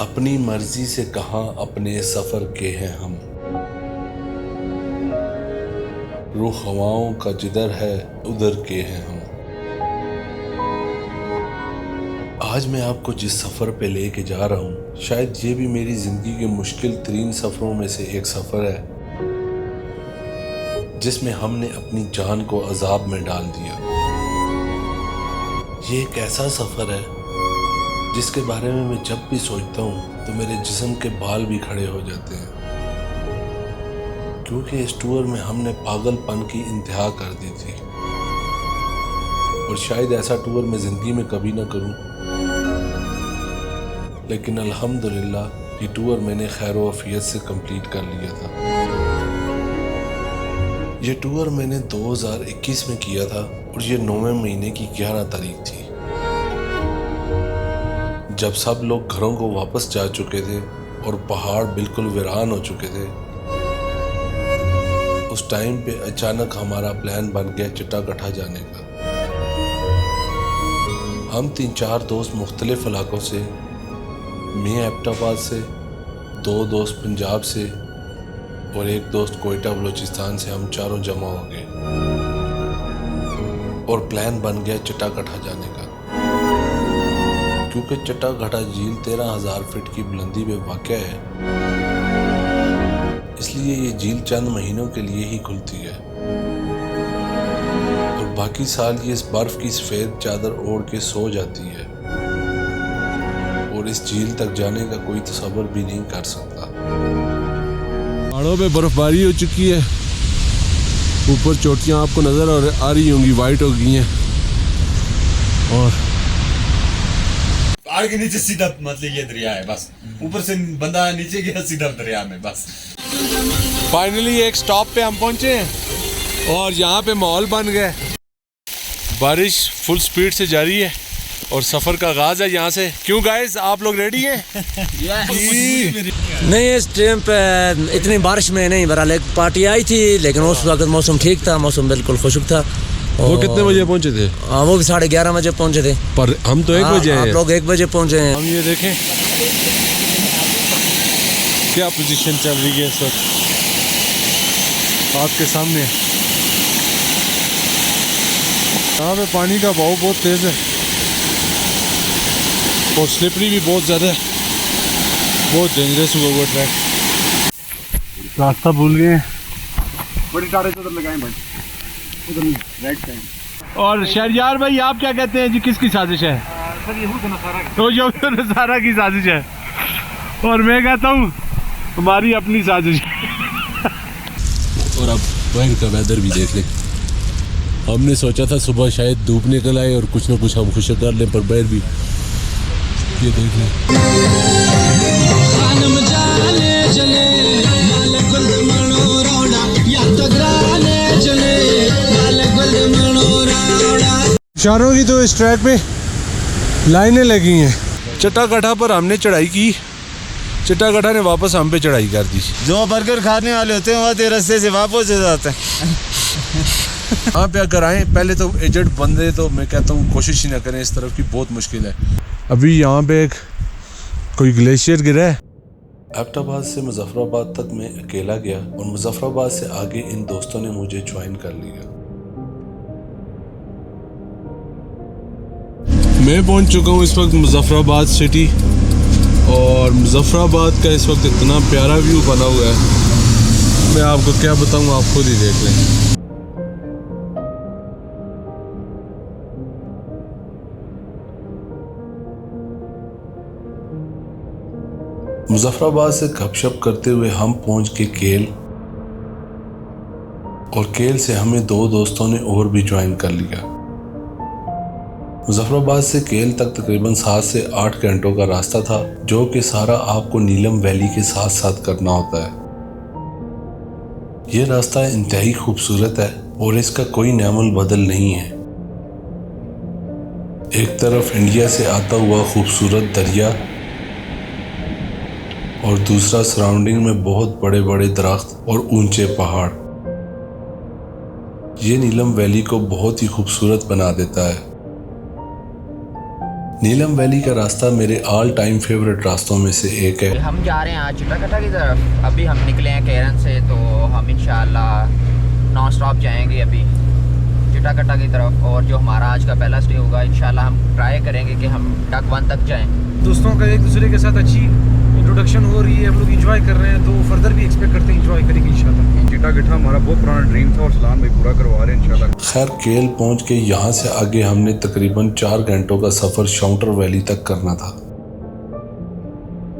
अपनी मर्जी से कहाँ अपने सफ़र के हैं हम, रुख हवाओं का जिधर है उधर के हैं हम। आज मैं आपको जिस सफ़र पे लेके जा रहा हूँ, शायद ये भी मेरी ज़िंदगी के मुश्किल तरीन सफ़रों में से एक सफ़र है, जिसमें हमने अपनी जान को अजाब में डाल दिया। ये एक ऐसा सफ़र है जिसके बारे में मैं जब भी सोचता हूँ तो मेरे जिस्म के बाल भी खड़े हो जाते हैं, क्योंकि इस टूर में हमने पागलपन की इंतहा कर दी थी। और शायद ऐसा टूर मैं ज़िंदगी में कभी ना करूँ, लेकिन अल्हम्दुलिल्लाह ये टूर मैंने खैर व आफियत से कंप्लीट कर लिया था। ये टूर मैंने 2021 में किया था और ये 9वें महीने की 11 तारीख थी, जब सब लोग घरों को वापस जा चुके थे और पहाड़ बिल्कुल वीरान हो चुके थे। उस टाइम पे अचानक हमारा प्लान बन गया चट्टागठा जाने का। हम 3-4 दोस्त मुख्तलिफ इलाकों से, मैं एबटाबाद से, 2 दोस्त पंजाब से और एक दोस्त कोयटा बलूचिस्तान से, हम चारों जमा हो गए और प्लान बन गया चट्टागठा जाने का। क्योंकि चट्टागठा झील 13,000 फीट की बुलंदी पे वाक़या है, इसलिए ये झील चंद महीनों के लिए ही खुलती है और बाकी साल ये इस बर्फ की सफ़ेद चादर ओढ़ के सो जाती है और इस झील तक जाने का कोई तसव्वुर भी नहीं कर सकता। पहाड़ों पे बर्फबारी हो चुकी है, ऊपर चोटियां आपको नजर आ रही होंगी, वाइट हो गई हैं और पहाड़ के नीचे सीधा मतलब ये दरिया है, बस ऊपर से बंदा नीचे गया सीधा दरिया में बस। फाइनली एक स्टॉप पे हम पहुंचे हैं और यहाँ पे माहौल बन गया। बारिश फुल स्पीड से जारी है और सफ़र का आगाज़ है यहाँ से। क्यों गाइस, आप लोग रेडी हैं? नहीं, इस टाइम पे इतनी बारिश में नहीं, बहरहाल एक पार्टी आई थी, लेकिन उस वक्त मौसम ठीक था, मौसम बिल्कुल खुशक था। वो कितने बजे पहुंचे थे? वो भी 11:30 बजे पहुंचे थे। पर हम तो 1 बजे आप लोग 1 बजे पहुंचे हैं। हम ये देखें क्या पोजीशन चल रही है इस वक्त आपके सामने। यहाँ पे पानी का बहाव बहुत तेज़ है और स्लिपरी भी बहुत ज़्यादा है, बहुत डेंजरस हुआ हुआ ट्रैक। रास्ता भूल गए, बड़ी टारे उधर लगाए भाई, उधर राइट साइड। और शहरयार भाई, आप क्या कहते हैं जी, किसकी साजिश है? सर ये नसारा की। तो यहूद नसारा की साजिश है और मैं कहता हूँ हमारी अपनी साजिश। और अब बाहर का वेदर भी देख ले। हमने सोचा था सुबह शायद धूप निकल आए और कुछ ना कुछ हम खुश कर लें, पर बाहर भी ये देख लें। चारों की तो इस ट्रैक पे लाइनें लगी हैं। चट्टागठा पर हमने चढ़ाई की, चट्टागठा ने वापस हम पे चढ़ाई कर दी। जो बर्गर खाने वाले होते हैं वो रास्ते से वापस हो जाते हैं। यहाँ पे अगर आए, पहले तो एजेड बंदे, तो मैं कहता हूँ कोशिश ही ना करें, इस तरफ की बहुत मुश्किल है। अभी यहाँ पे एक कोई ग्लेशियर गिरा है। एबटाबाद से मुजफ्फराबाद तक मैं अकेला गया और मुजफ्फराबाद से आगे इन दोस्तों ने मुझे ज्वाइन कर लिया। मैं पहुंच चुका हूं इस वक्त मुजफ्फराबाद सिटी और मुजफ्फराबाद का इस वक्त इतना प्यारा व्यू बना हुआ है, मैं आपको क्या बताऊं, आप खुद ही देख लें। मुजफ्फराबाद से गपशप करते हुए हम पहुंच के केल, और केल से हमें 2 दोस्तों ने और भी ज्वाइन कर लिया। मुजफ्फराबाद से केल तक तकरीबन 7 से 8 घंटों का रास्ता था, जो कि सारा आपको नीलम वैली के साथ साथ करना होता है। ये रास्ता इंतहाई खूबसूरत है और इसका कोई नामुल बदल नहीं है। एक तरफ इंडिया से आता हुआ खूबसूरत दरिया और दूसरा सराउंडिंग में बहुत बड़े बड़े दरख्त और ऊंचे पहाड़। ये नीलम वैली को बहुत ही खूबसूरत बना देता है। नीलम वैली का रास्ता मेरे ऑल टाइम फेवरेट रास्तों में से एक है। हम जा रहे हैं आज चिटाकटा की तरफ। अभी हम निकले हैं केरन से, तो हम इंशाल्लाह नॉन स्टॉप जाएंगे अभी चिटाकटा की तरफ। और जो हमारा आज का पहला स्टे होगा, इंशाल्लाह हम ट्राई करेंगे कि हम डक वन तक जाएं। दोस्तों का एक दूसरे के साथ अच्छी इंट्रोडक्शन हो रही है, हम लोग एंजॉय कर रहे हैं, तो फर्दर भी एक्सपेक्ट करते हैं एंजॉय करेंगे इंशाल्लाह। चिटाकटा हमारा बहुत पुराना ड्रीम था और सलान भाई पूरा करवा रहे हैं इंशाल्लाह। खैर केल पहुंच के यहाँ से आगे हमने तकरीबन 4 घंटों का सफर शाउंटर वैली तक करना था।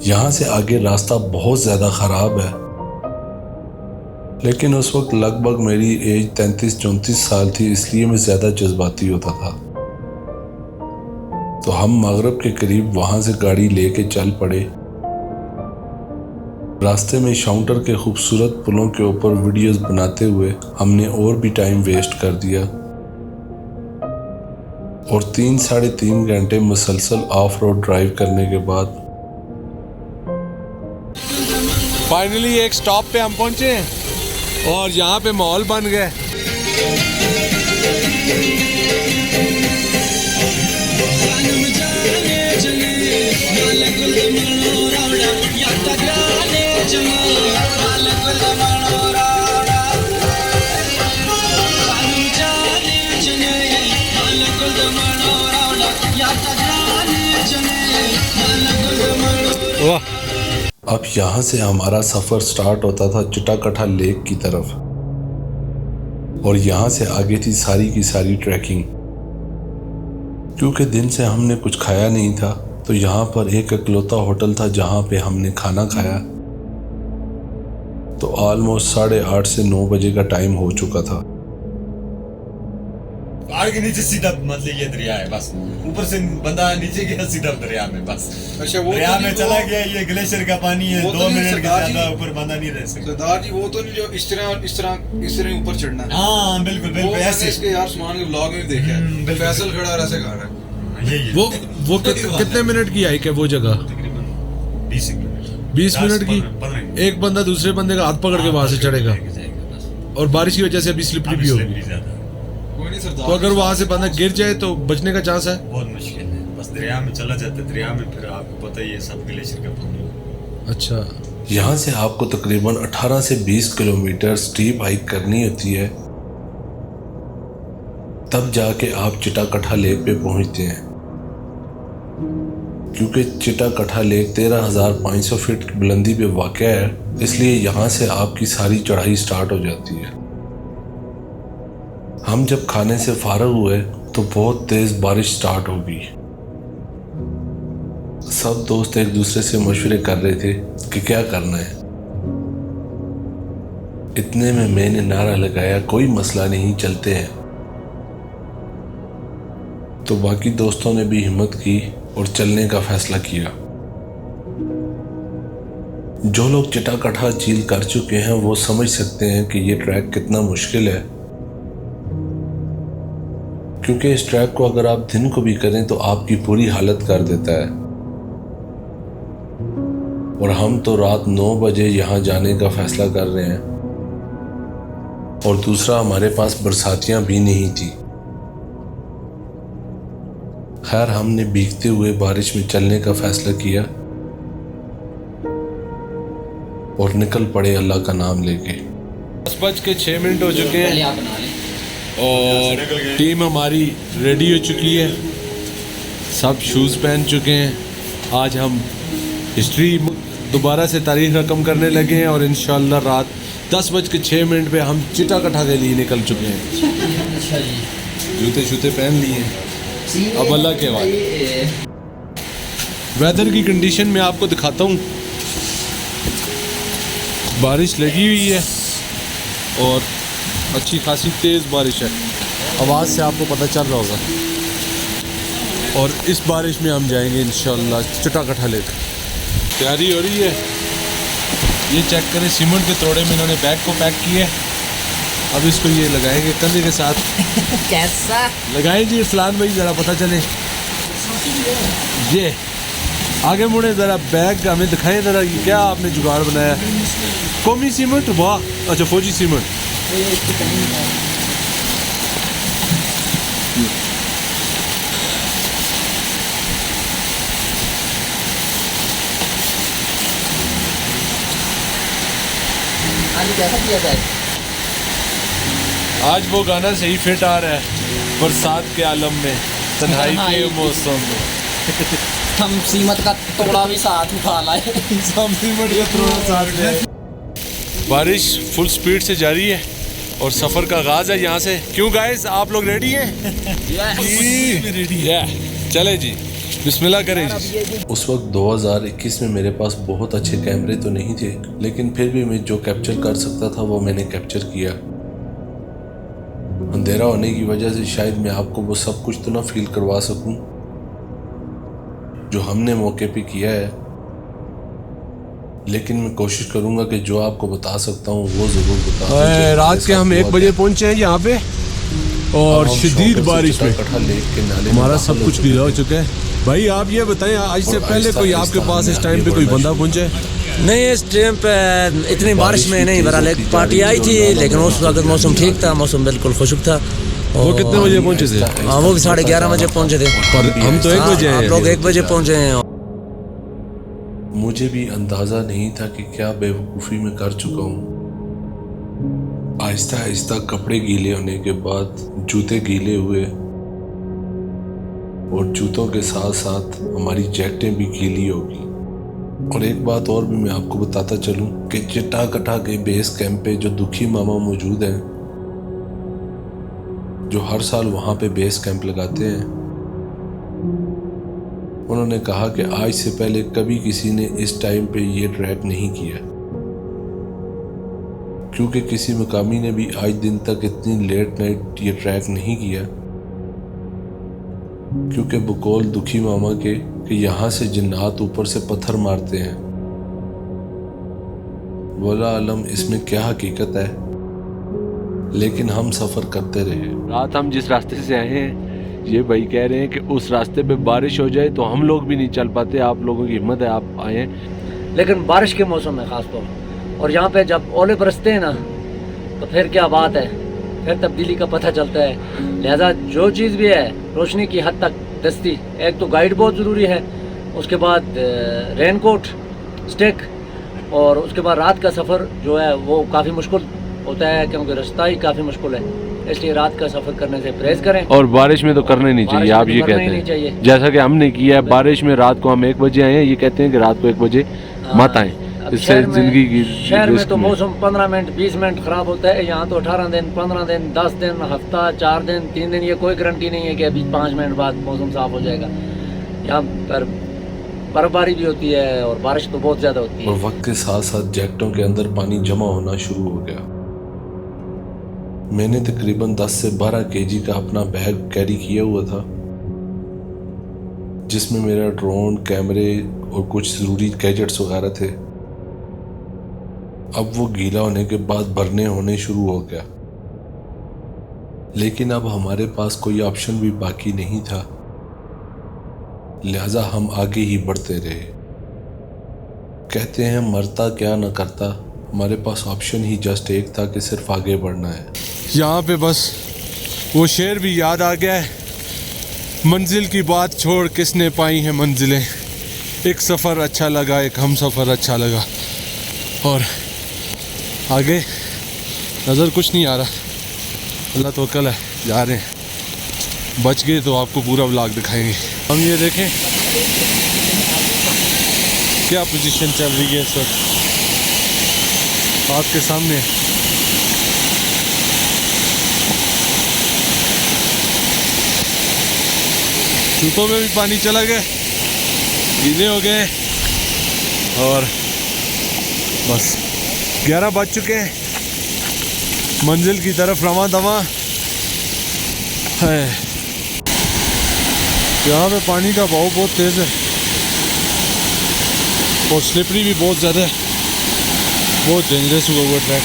यहाँ से आगे रास्ता बहुत ज्यादा खराब है, लेकिन उस वक्त लगभग मेरी एज 33-34 साल थी, इसलिए मैं ज्यादा जज्बाती होता था। तो हम मगरिब के करीब वहां से गाड़ी लेके चल पड़े। रास्ते में शाउंटर के खूबसूरत पुलों के ऊपर वीडियोस बनाते हुए हमने और भी टाइम वेस्ट कर दिया और 3-3.5 घंटे मुसलसल ऑफ रोड ड्राइव करने के बाद फाइनली एक स्टॉप पे हम पहुंचे हैं और यहाँ पे मॉल बन गए। वाह। अब यहाँ से हमारा सफर स्टार्ट होता था चिटाकटा लेक की तरफ और यहाँ से आगे थी सारी की सारी ट्रैकिंग। क्योंकि दिन से हमने कुछ खाया नहीं था, तो यहाँ पर एक इकलौता होटल था जहाँ पे हमने खाना खाया। तो ऑलमोस्ट 8:30 से 9 बजे का टाइम हो चुका था। पहाड़ के नीचे सीधा मतलब ये दरिया है, बस ऊपर से बंदा नीचे गया सीधा दरिया में, बस अच्छा वो दरिया में चला गया। ये ग्लेशियर का पानी है, 2 मिनट के ज्यादा ऊपर बंदा नहीं रह सकता। सरदार जी वो तो नहीं जो इस तरह ऊपर चढ़ना है। हाँ बिल्कुल बिल्कुल ऐसे। इसके यार सुमान के व्लॉग में देखा है, फैसल खड़ा और ऐसे खा रहा है। वो कितने मिनट की हाइक है वो जगह? तकरीबन 20 मिनट की। एक बंदा दूसरे बंदे का हाथ पकड़ के वहां से चढ़ेगा और बारिश की वजह से अभी स्लिपरी भी होगी। कोई नहीं सरदार, तो अगर वहां से बंदा गिर जाए तो बचने का चांस है? बहुत मुश्किल है, बस दरिया में चला जाता है। दरिया में फिर आपको पता ही है सब ग्लेशियर का पानी। अच्छा, यहाँ से आपको तकरीबन 18 से 20 किलोमीटर स्टीप हाइक करनी होती है, तब जाके आप चिटाकटा लेक पे पहुंचते हैं। क्योंकि चिटाकटा लेक 13,500 फीट की बुलंदी पे वाक़ है, इसलिए यहाँ से आपकी सारी चढ़ाई स्टार्ट हो जाती है। हम जब खाने से फारग हुए तो बहुत तेज बारिश स्टार्ट हो गई। सब दोस्त एक दूसरे से मशवरे कर रहे थे कि क्या करना है। इतने में मैंने नारा लगाया, कोई मसला नहीं, चलते हैं। तो बाकी दोस्तों ने भी हिम्मत की और चलने का फैसला किया। जो लोग चिटाकटा झील कर चुके हैं वो समझ सकते हैं कि ये ट्रैक कितना मुश्किल है, क्योंकि इस ट्रैक को अगर आप दिन को भी करें तो आपकी पूरी हालत कर देता है। और हम तो रात 9 बजे यहाँ जाने का फैसला कर रहे हैं और दूसरा हमारे पास बरसातियां भी नहीं थी। खैर हमने भीगते हुए बारिश में चलने का फैसला किया और निकल पड़े अल्लाह का नाम लेके। 10:06 हो चुके हैं और टीम हमारी रेडी हो चुकी है, सब शूज़ पहन चुके हैं। आज हम हिस्ट्री दोबारा से तारीख रकम करने लगे हैं और इंशाल्लाह रात 10:06 पे हम चिटाकटा के लिए निकल चुके हैं। जूते शूते पहन लिए हैं, अब अल्लाह के हवाले। वेदर की कंडीशन में आपको दिखाता हूँ। बारिश लगी हुई है और अच्छी खासी तेज़ बारिश है, आवाज़ से आपको पता चल रहा होगा। और इस बारिश में हम जाएंगे इंशाल्लाह चिटाकटा लेक। तैयारी हो रही है, ये चेक करें, सीमेंट के तोड़े में इन्होंने बैग को पैक किया है। अब इसको ये लगाएंगे कंधे के साथ। कैसा लगाएं जी इरफान भाई, ज़रा पता चले। ये आगे मुड़े ज़रा, बैग हमें दिखाएं ज़रा, ये क्या आपने जुगाड़ बनाया? कौमी सीमेंट, वाह, अच्छा फौजी सीमेंट। कैसा किया जाए? आज वो गाना सही फिट आ रहा है, बरसात के आलम में, तन्हाई के मौसम में। हम सीमत का टुकड़ा भी साथ उठा लाए। बारिश फुल स्पीड से जारी है और सफ़र का आगाज़ है यहाँ से। क्यों गाइस, आप लोग रेडी हैं? चले जी, बिस्मिल्लाह करें जी। उस वक्त 2021 में मेरे पास बहुत अच्छे कैमरे तो नहीं थे, लेकिन फिर भी मैं जो कैप्चर कर सकता था वो मैंने कैप्चर किया। अंधेरा होने की वजह से शायद मैं आपको वो सब कुछ तो ना फील करवा सकूं जो हमने मौके पे किया है, लेकिन मैं कोशिश करूंगा कि जो आपको बता सकता हूं वो जरूर बता। रात के हम 1 बजे पहुंचे हैं यहाँ पे और शदीद बारिश में हमारा सब कुछ गीला हो चुका है। भाई आप ये बताएं, आज से पहले कोई आपके पास इस टाइम पे कोई बंदा पहुंचा है? नहीं, इस टाइम पे इतनी बारिश में नहीं, बहरहाल एक पार्टी आई थी, लेकिन उस वक्त मौसम ठीक था, मौसम बिल्कुल खुशक था। वो कितने बजे पहुंचे थे? हाँ, वो भी 11:30 बजे पहुंचे थे। पर हम तो 1 बजे आप लोग 1 बजे पहुंचे हैं। मुझे भी अंदाजा नहीं था कि क्या बेवकूफ़ी में कर चुका हूँ। आहिस्ता आहिस्ता कपड़े गीले होने के बाद जूते गीले हुए और जूतों के साथ साथ हमारी जैकेटें भी गीली होगी। और एक बात और भी मैं आपको बताता चलूं कि चट्टाकटा के बेस कैंप पे जो दुखी मामा मौजूद हैं, जो हर साल वहाँ पे बेस कैंप लगाते हैं, उन्होंने कहा कि आज से पहले कभी किसी ने इस टाइम पे ये ट्रैक नहीं किया, क्योंकि किसी मुकामी ने भी आज दिन तक इतनी लेट नाइट ये ट्रैक नहीं किया, क्योंकि बकौल दुखी मामा के कि यहाँ से जिन्नात ऊपर से पत्थर मारते हैं। वला आलम इसमें क्या हकीकत है, लेकिन हम सफ़र करते रहे। रात हम जिस रास्ते से आए हैं, ये भाई कह रहे हैं कि उस रास्ते पे बारिश हो जाए तो हम लोग भी नहीं चल पाते। आप लोगों की हिम्मत है, आप आए हैं। लेकिन बारिश के मौसम में ख़ास तौर, और यहाँ पे जब ओले बरसते हैं ना, तो फिर क्या बात है, फिर तब्दीली का पता चलता है। लिहाजा जो चीज़ भी है, रोशनी की हद तक दस्ती, एक तो गाइड बहुत ज़रूरी है, उसके बाद रेनकोट, स्टिक, और उसके बाद रात का सफ़र जो है वो काफ़ी मुश्किल होता है, क्योंकि रास्ता ही काफ़ी मुश्किल है। इसलिए रात का सफ़र करने से परहेज करें। और बारिश में तो करना नहीं चाहिए, आप ये कहते हैं। जैसा कि हमने किया है, बारिश में रात को हम 1 बजे आए हैं, ये कहते हैं कि रात को 1 बजे मत आए, इससे जिंदगी की शहर में तो मौसम 15 मिनट 20 मिनट ख़राब होता है। यहाँ तो 18 दिन 15 दिन 10 दिन हफ्ता 4 दिन 3 दिन, ये कोई गारंटी नहीं है कि अभी 5 मिनट बाद मौसम साफ हो जाएगा। यहाँ पर बर्फबारी भी होती है और बारिश तो बहुत ज़्यादा होती है। और वक्त के साथ साथ जैकेटों के अंदर पानी जमा होना शुरू हो गया। मैंने तकरीबन 10 से 12 केजी का अपना बैग कैरी किया हुआ था, जिसमें मेरा ड्रोन, कैमरे और कुछ ज़रूरी गैजेट्स वगैरह थे। अब वो गीला होने के बाद भरने होने शुरू हो गया, लेकिन अब हमारे पास कोई ऑप्शन भी बाकी नहीं था, लिहाजा हम आगे ही बढ़ते रहे। कहते हैं मरता क्या न करता, हमारे पास ऑप्शन ही जस्ट एक था कि सिर्फ आगे बढ़ना है। यहाँ पे बस वो शेर भी याद आ गया है, मंजिल की बात छोड़ किसने पाई हैं मंजिलें, एक सफ़र अच्छा लगा, एक हम सफ़र अच्छा लगा। और आगे नज़र कुछ नहीं आ रहा, अल्लाह तवक्कल है, जा रहे हैं। बच गए तो आपको पूरा व्लॉग दिखाएंगे। हम ये देखें क्या पोजीशन चल रही है इस वक्त आपके सामने। जूतों में भी पानी चला गया, गीले हो गए, और बस 11 बज चुके हैं, मंजिल की तरफ रवां दवां है। यहाँ पे पानी का बहाव बहुत तेज़ है और स्लिपरी भी बहुत ज़्यादा है, बहुत डेंजरस हुआ हुआ ट्रैक।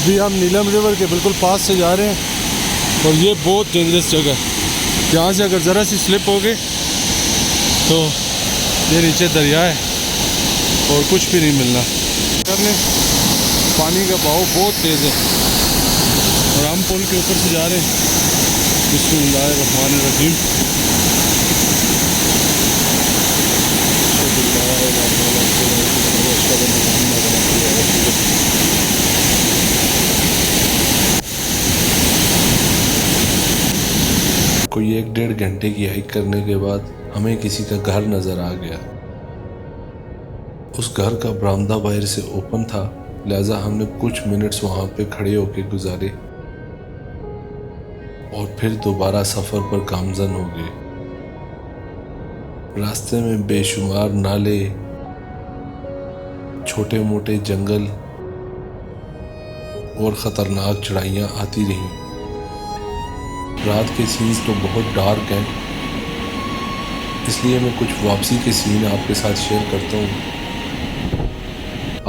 अभी हम नीलम रिवर के बिल्कुल पास से जा रहे हैं और ये बहुत डेंजरस जगह है। यहाँ से अगर ज़रा सी स्लिप हो गई तो ये नीचे दरिया है और कुछ भी नहीं मिलना। करने पानी का बहाव बहुत तेज़ है और हम पुल के ऊपर से जा रहे हैं। बिस्मिल्लाहिर्रहमानिर्रहीम। कोई 1-1.5 घंटे की हाइक करने के बाद हमें किसी का घर नजर आ गया। उस घर का बरामदा बाहर से ओपन था, लिहाजा हमने कुछ मिनट्स वहां पे खड़े होकर गुजारे और फिर दोबारा सफर पर गामजन हो गए। रास्ते में बेशुमार नाले, छोटे मोटे जंगल और खतरनाक चढ़ाइयाँ आती रहीं। रात के सीन्स तो बहुत डार्क हैं, इसलिए मैं कुछ वापसी के सीन आपके साथ शेयर करता हूँ।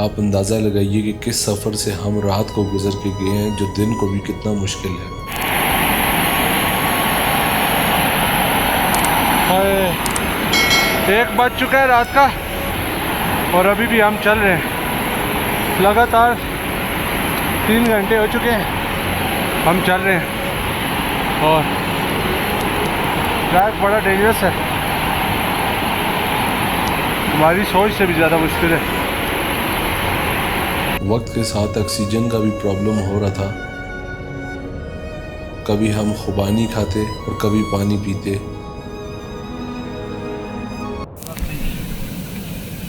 आप अंदाज़ा लगाइए कि किस सफ़र से हम रात को गुजर के गए हैं, जो दिन को भी कितना मुश्किल है। एक बज चुका है रात का और अभी भी हम चल रहे हैं। लगातार 3 घंटे हो चुके हैं हम चल रहे हैं और ट्रैक बड़ा डेंजरस है, हमारी सोच से भी ज़्यादा मुश्किल है। वक्त के साथ ऑक्सीजन का भी प्रॉब्लम हो रहा था। कभी हम खुबानी खाते और कभी पानी पीते।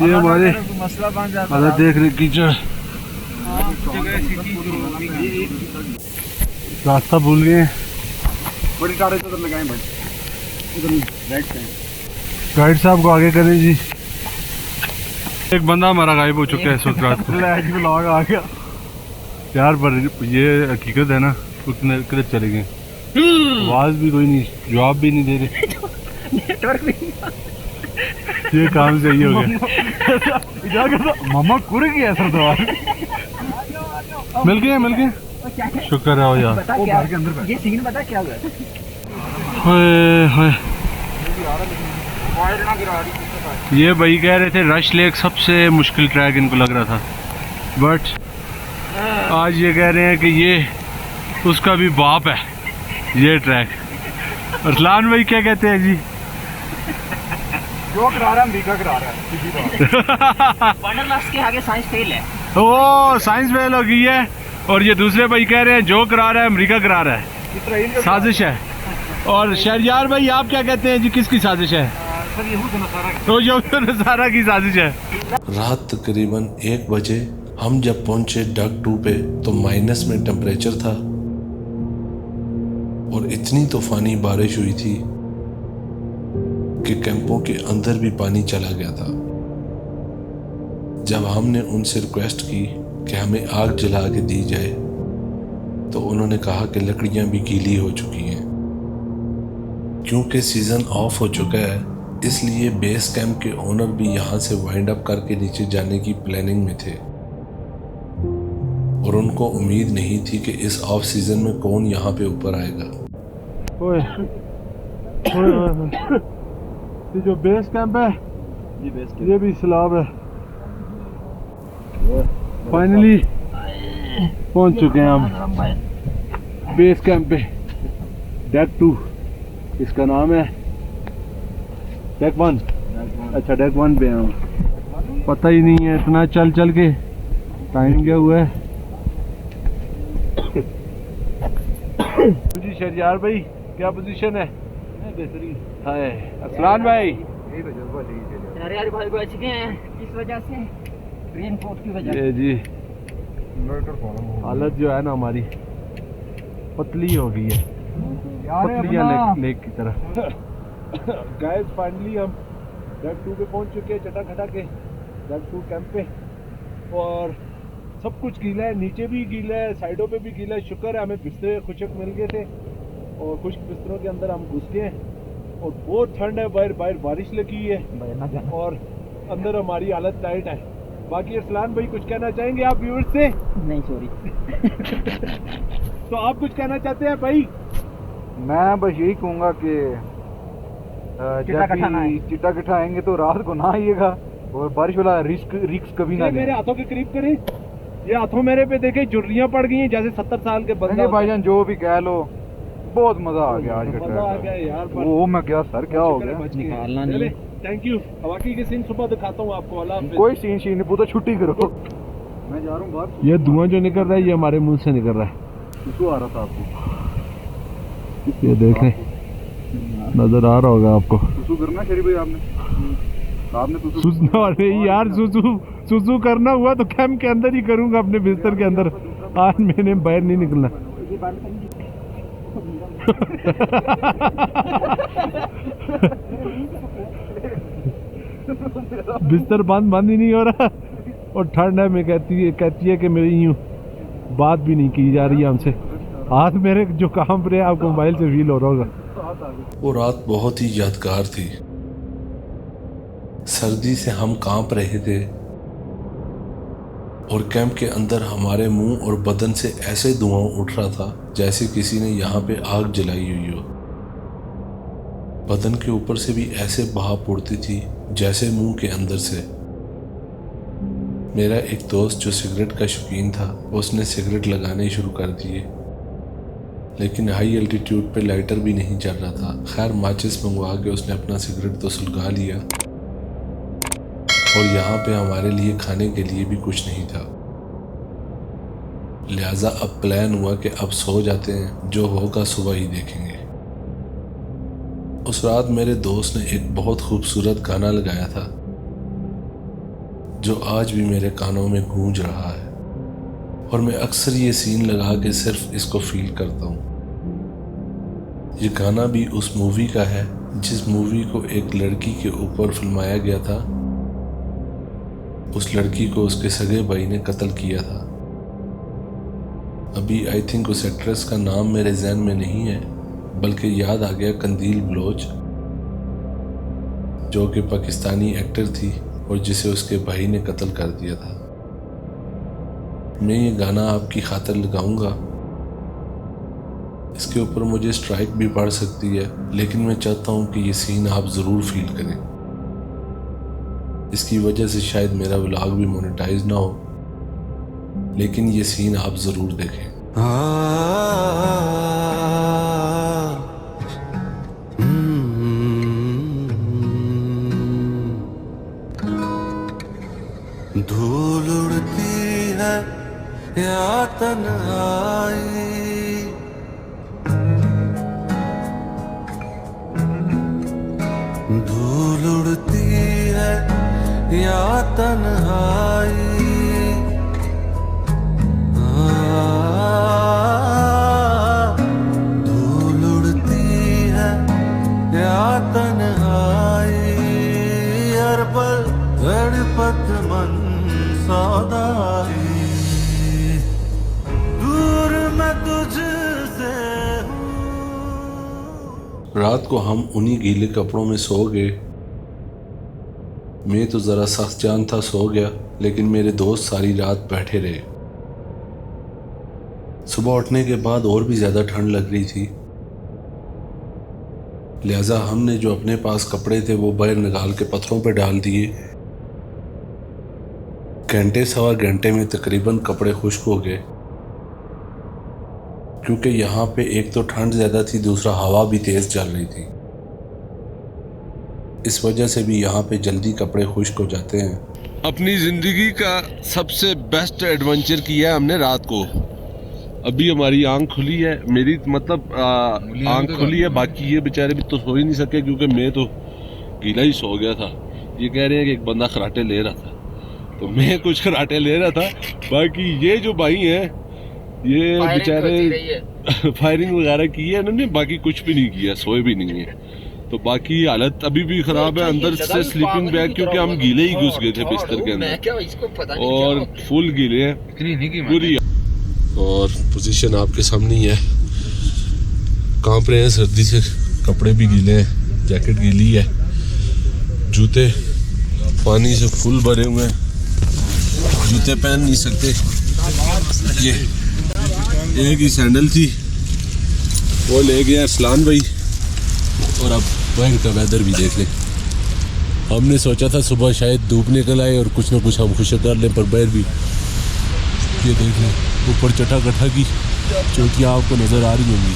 ये हमारे मसला देख रहे कीचड़, रास्ता भूल गए। गाइड साहब को आगे करें जी। एक बंदा हमारा गायब हो चुका है इस वक्त रात को। आ गया यार, पर ये हकीकत है ना, उतने किधर चले गए, आवाज भी कोई नहीं, जवाब भी नहीं दे रहे, नेटवर्क भी ये काम सही हो गया। मामा कुर गया सर दोबारा। मिल गए शुक्र है यार। ये सीन बता क्या हुआ? ये भाई कह रहे थे रश लेक सबसे मुश्किल ट्रैक इनको लग रहा था, बट आज ये कह रहे हैं कि ये उसका भी बाप है ये ट्रैक। अरसलान भाई क्या कहते हैं जी? जो करा रहा है अमेरिका करा रहा है। वंडरलस्ट के आगे साइंस फेल है। ओ साइंस फेल हो गई है और ये दूसरे भाई कह रहे हैं जो करा रहा है अमेरिका करा रहा है, साजिश है। और शहरयार भाई आप क्या कहते हैं जी, किसकी साजिश है? सर यहूद तो यहूद नसारा की साजिश है। रात तकरीबन 1 बजे हम जब पहुंचे डक 2 पे तो माइनस में टेम्परेचर था और इतनी तूफानी बारिश हुई थी कि कैंपों के अंदर भी पानी चला गया था। जब हमने उनसे रिक्वेस्ट की कि हमें आग जला के दी जाए तो उन्होंने कहा कि लकड़ियां भी गीली हो चुकी हैं। क्योंकि सीज़न ऑफ हो चुका है, इसलिए बेस कैंप के ओनर भी यहाँ से वाइंड अप करके नीचे जाने की प्लानिंग में थे और उनको उम्मीद नहीं थी कि इस ऑफ सीज़न में कौन यहाँ पे ऊपर आएगा। ये जो बेस कैंप है ये भी सैलाब है। फाइनली पहुंच चुके हैं हम बेस कैंप पे, डेक 2 इसका नाम है, डेक 1। अच्छा डेक 1 पे हम, पता ही नहीं है इतना चल चल के टाइम क्या हुआ है। जी शहरयार भाई क्या पोजीशन है? हाय अरसलान भाई, शहरयार भाई बच गए हैं इस वजह से, रेनकोट की वजह से जी। हालत जो है ना हमारी पतली हो गई है, पतलियां लेक की तरह। गाइस फाइनली हम डेक 2 पे पहुंच चुके हैं, चटा खटा के डेक 2 कैंप पे, और सब कुछ गीला है, नीचे भी गीला है, साइडों पे भी गीला है। शुक्र है हमें बिस्तर खुशक मिल गए थे और खुश्क बिस्तरों के अंदर हम घुस गए और बहुत ठंड है, बाहर बारिश लगी है और अंदर हमारी हालत टाइट है। बाकी अरसलान भाई कुछ कहना चाहेंगे आप व्यूअर्स से? नहीं सॉरी। तो आप कुछ कहना चाहते हैं भाई? मैं बस यही कहूँगा कि चिट्टा कट्टा आएंगे तो रात को ना आइएगा, और बारिश वाला रिस्क कभी ना मेरे हाथों के करीब करें, ये हाथों मेरे पे देखे झुर्रियां पड़ गई हैं जैसे 70 साल के बंदे। भाईजान जो भी कह लो, बहुत मजा आ गया आज का मजा आ गया यार। वो मैं क्या सर क्या हो गया, निकालना नहीं। Thank you. बाकी के सीन सुबह दिखाता हूँ आपको। अल्लाह हाफिज़। कोई सीन शीन नहीं, पूरा छुट्टी करो। मैं जा रहा हूँ बाहर। ये धुआं जो निकल रहा है ये हमारे मुंह से निकल रहा है। सुसु आ रहा था आपको, ये देखें, नजर आ रहा होगा आपको। सुसु करना शरीफ भाई आपने सुसु सुसना वाले यार, सुसु करना हुआ तो कैंप के अंदर ही करूंगा, अपने बिस्तर के अंदर। आज मैंने बाहर नहीं निकलना। बिस्तर बंद ही नहीं हो रहा, और ठंड है। मैं कहती है कि मेरी यूं बात भी नहीं की जा रही है हमसे। हाथ मेरे जो काम पर है आपको मोबाइल से फील हो रहा होगा। वो रात बहुत ही यादगार थी। सर्दी से हम कांप रहे थे, और कैंप के अंदर हमारे मुंह और बदन से ऐसे धुआं उठ रहा था जैसे किसी ने यहाँ पे आग जलाई हुई हो। बदन के ऊपर से भी ऐसे भाप उड़ती थी जैसे मुंह के अंदर से। मेरा एक दोस्त जो सिगरेट का शौकीन था, उसने सिगरेट लगाने शुरू कर दिए, लेकिन हाई एल्टीट्यूड पे लाइटर भी नहीं चल रहा था। खैर माचिस मंगवा के उसने अपना सिगरेट तो सुलगा लिया, और यहाँ पे हमारे लिए खाने के लिए भी कुछ नहीं था। लिहाजा अब प्लान हुआ कि अब सो जाते हैं, जो होगा सुबह ही देखेंगे। उस रात मेरे दोस्त ने एक बहुत खूबसूरत गाना लगाया था जो आज भी मेरे कानों में गूंज रहा है, और मैं अक्सर ये सीन लगा के सिर्फ इसको फील करता हूँ। ये गाना भी उस मूवी का है जिस मूवी को एक लड़की के ऊपर फिल्माया गया था। उस लड़की को उसके सगे भाई ने कत्ल किया था। अभी आई थिंक उस एक्ट्रेस का नाम मेरे जहन में नहीं है, बल्कि याद आ गया कंदील बलोच, जो कि पाकिस्तानी एक्टर थी और जिसे उसके भाई ने कत्ल कर दिया था। मैं ये गाना आपकी खातिर लगाऊंगा। इसके ऊपर मुझे स्ट्राइक भी पड़ सकती है, लेकिन मैं चाहता हूँ कि ये सीन आप ज़रूर फील करें। इसकी वजह से शायद मेरा व्लॉग भी मोनेटाइज ना हो, लेकिन ये सीन आप ज़रूर देखें। धूल उड़ती है या तन्हाई, धूल उड़ती है या तन्हाई, धूल उड़ती है या तन्हाई, हर पल तड़पत मन सौदाई, दूर मैं तुझसे हूँ। रात को हम उन्हीं गीले कपड़ों में सो गए। मैं तो ज़रा सख्त जान था, सो गया, लेकिन मेरे दोस्त सारी रात बैठे रहे। सुबह उठने के बाद और भी ज़्यादा ठंड लग रही थी, लिहाजा हमने जो अपने पास कपड़े थे वो बाहर निकाल के पत्थरों पर डाल दिए। घंटे सवा घंटे में तकरीबन कपड़े खुश्क हो गए, क्योंकि यहाँ पे एक तो ठंड ज़्यादा थी, दूसरा हवा भी तेज़ चल रही थी। इस वजह से भी यहाँ पे जल्दी कपड़े खुश्क हो जाते हैं। अपनी ज़िंदगी का सबसे बेस्ट एडवेंचर किया है हमने रात को। अभी हमारी आंख खुली है, मेरी मतलब आंख खुली है, बाकी ये बेचारे भी तो सो ही नहीं सके क्योंकि मैं तो गीला ही सो गया था। ये कह रहे हैं कि एक बंदा खराटे ले रहा था, तो मैं कुछ खराटे ले रहा था। बाकी ये जो भाई हैं ये बेचारे फायरिंग वगैरह की है इन्होंने, बाकी कुछ भी नहीं किया, सोए भी नहीं है। तो बाकी हालत अभी भी ख़राब है अंदर से स्लीपिंग बैग, क्योंकि हम गीले ही घुस गए थे बिस्तर के अंदर और फुल गीले हैं पूरी। और पोजीशन आपके सामने ही है। कांप रहे हैं सर्दी से, कपड़े भी गीले हैं, जैकेट गीली है, जूते पानी से फुल भरे हुए हैं। जूते पहन नहीं सकते। ये एक ही सैंडल थी, वो ले गया अरसलान भाई। और अब बाहर का वेदर भी देख ले। हमने सोचा था सुबह शायद धूप निकल आए और कुछ ना कुछ हम खुश कर लें, पर बाहर भी ये देख लें, ऊपर चटाकटा की चोटियाँ आपको नज़र आ रही होंगी।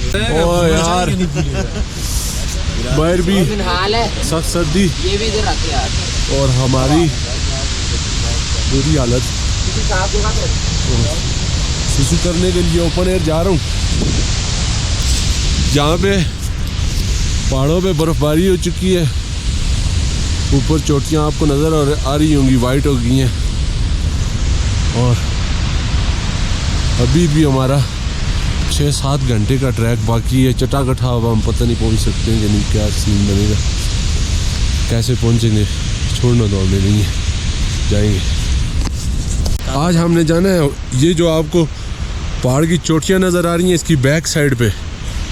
ओ यार बाहर भी सख्त सर्दी ये भी इधर आते यार। और हमारी बुरी हालत। सुसु करने के लिए ओपन एयर जा रहा हूँ, जहाँ पे पहाड़ों पे बर्फबारी हो चुकी है। ऊपर चोटियाँ आपको नज़र आ रही होंगी, वाइट हो गई हैं। और अभी भी हमारा 6-7 घंटे का ट्रैक बाकी है। चटाकटा अब हम पता नहीं पहुँच सकते हैं कि नहीं, क्या सीन बनेगा, कैसे पहुँचेंगे। छोड़ना तो हमें नहीं है, जाएंगे। आज हमने जाना है, ये जो आपको पहाड़ की चोटियाँ नज़र आ रही हैं, इसकी बैक साइड पे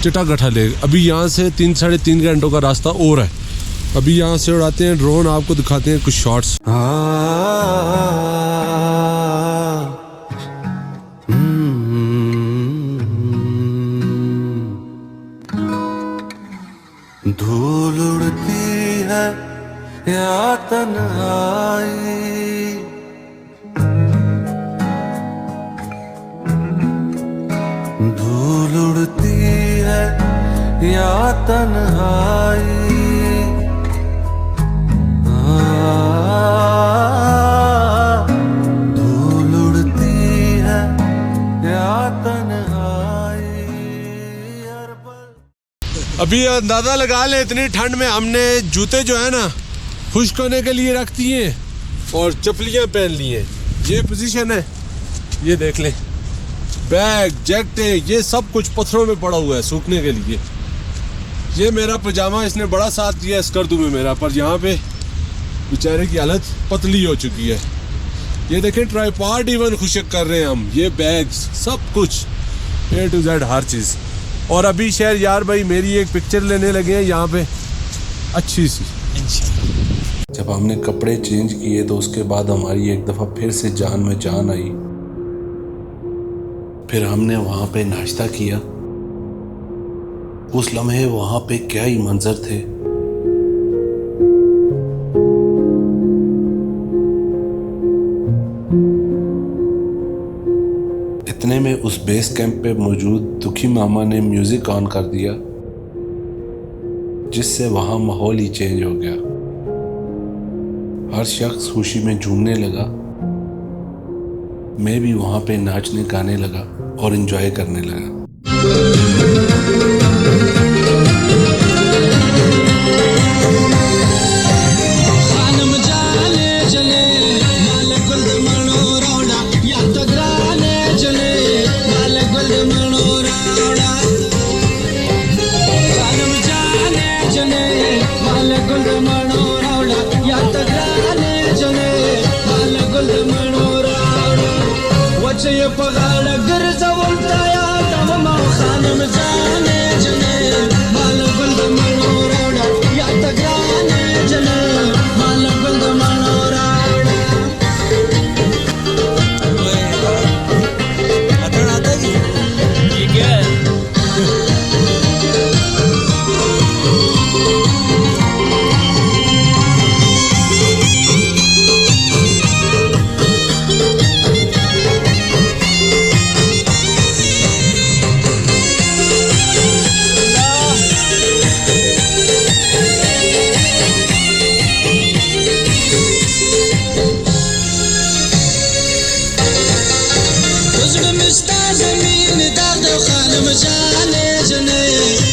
चटाकटा ले। अभी यहाँ से 3-3.5 घंटों का रास्ता और है। अभी यहाँ से उड़ाते हैं ड्रोन, आपको दिखाते हैं कुछ शॉट्स। धूल उड़ती है या तन्हाई, धूल उड़ती है या तन्हाई, धूल उड़ती है या तन्हाई। अभी अंदाज़ा लगा लें, इतनी ठंड में हमने जूते जो है ना खुश्क होने के लिए रख दिए और चप्पलियाँ पहन ली हैं। ये पोजीशन है, ये देख लें। बैग, जैकेटें, ये सब कुछ पत्थरों में पड़ा हुआ है सूखने के लिए। ये मेरा पजामा, इसने बड़ा साथ दिया स्कर्दू में मेरा, पर यहाँ पे बेचारे की हालत पतली हो चुकी है। ये देखें, ट्राइपॉड इवन खुशक कर रहे हैं हम। ये बैग्स, सब कुछ A to Z हर चीज़। और अभी शहर यार भाई मेरी एक पिक्चर लेने लगे हैं यहाँ पे अच्छी सी। जब हमने कपड़े चेंज किए तो उसके बाद हमारी एक दफ़ा फिर से जान में जान आई। फिर हमने वहाँ पे नाश्ता किया। उस लम्हे वहाँ पे क्या ही मंजर थे। इतने में उस बेस कैंप पे मौजूद दुखी मामा ने म्यूजिक ऑन कर दिया, जिससे वहाँ माहौल ही चेंज हो गया। हर शख्स खुशी में झूमने लगा। मैं भी वहाँ पे नाचने गाने लगा और एंजॉय करने लगा।